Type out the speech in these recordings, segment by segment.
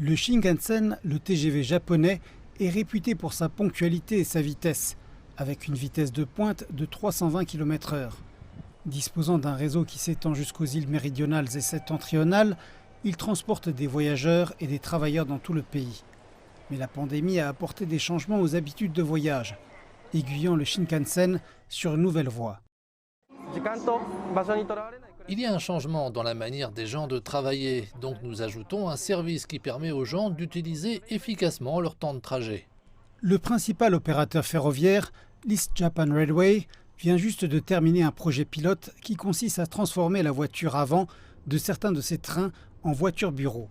Le Shinkansen, le TGV japonais, est réputé pour sa ponctualité et sa vitesse, avec une vitesse de pointe de 320 km/h. Disposant d'un réseau qui s'étend jusqu'aux îles méridionales et septentrionales, il transporte des voyageurs et des travailleurs dans tout le pays. Mais la pandémie a apporté des changements aux habitudes de voyage, aiguillant le Shinkansen sur une nouvelle voie. Il y a un changement dans la manière des gens de travailler, donc nous ajoutons un service qui permet aux gens d'utiliser efficacement leur temps de trajet. Le principal opérateur ferroviaire, l'East Japan Railway, vient juste de terminer un projet pilote qui consiste à transformer la voiture avant de certains de ses trains en voitures bureaux.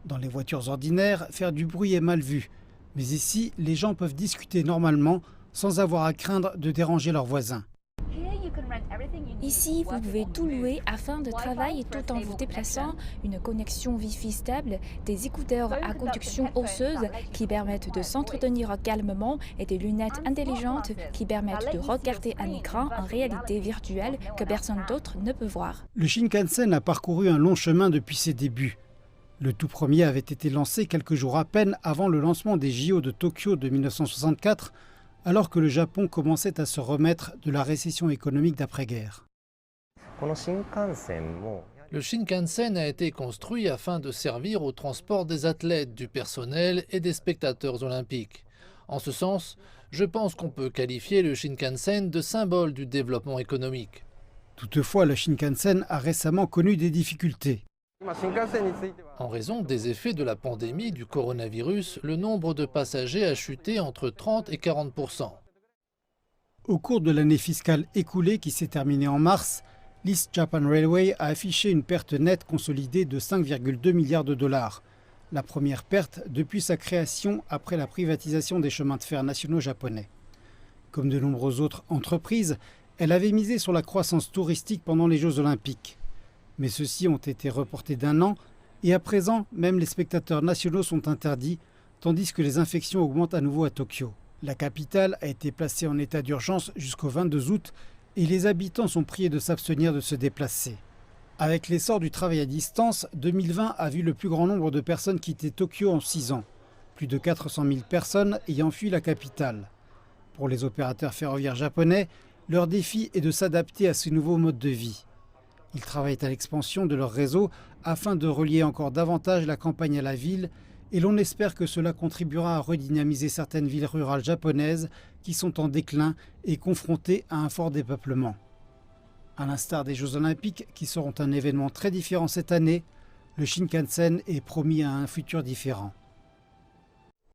Dans les voitures ordinaires, faire du bruit est mal vu, mais ici, les gens peuvent discuter normalement sans avoir à craindre de déranger leurs voisins. Ici, vous pouvez tout louer afin de travailler tout en vous déplaçant, une connexion Wi-Fi stable, des écouteurs à conduction osseuse qui permettent de s'entretenir calmement et des lunettes intelligentes qui permettent de regarder un écran en réalité virtuelle que personne d'autre ne peut voir. Le Shinkansen a parcouru un long chemin depuis ses débuts. Le tout premier avait été lancé quelques jours à peine avant le lancement des JO de Tokyo de 1964, alors que le Japon commençait à se remettre de la récession économique d'après-guerre. Le Shinkansen a été construit afin de servir au transport des athlètes, du personnel et des spectateurs olympiques. En ce sens, je pense qu'on peut qualifier le Shinkansen de symbole du développement économique. Toutefois, le Shinkansen a récemment connu des difficultés. En raison des effets de la pandémie du coronavirus, le nombre de passagers a chuté entre 30 et 40%. Au cours de l'année fiscale écoulée qui s'est terminée en mars, l'East Japan Railway a affiché une perte nette consolidée de 5,2 milliards de dollars, la première perte depuis sa création après la privatisation des chemins de fer nationaux japonais. Comme de nombreuses autres entreprises, elle avait misé sur la croissance touristique pendant les Jeux olympiques. Mais ceux-ci ont été reportés d'un an et à présent, même les spectateurs nationaux sont interdits, tandis que les infections augmentent à nouveau à Tokyo. La capitale a été placée en état d'urgence jusqu'au 22 août et les habitants sont priés de s'abstenir de se déplacer. Avec l'essor du travail à distance, 2020 a vu le plus grand nombre de personnes quitter Tokyo en 6 ans, plus de 400 000 personnes ayant fui la capitale. Pour les opérateurs ferroviaires japonais, leur défi est de s'adapter à ce nouveau mode de vie. Ils travaillent à l'expansion de leur réseau afin de relier encore davantage la campagne à la ville et l'on espère que cela contribuera à redynamiser certaines villes rurales japonaises qui sont en déclin et confrontées à un fort dépeuplement. À l'instar des Jeux Olympiques qui seront un événement très différent cette année, le Shinkansen est promis à un futur différent.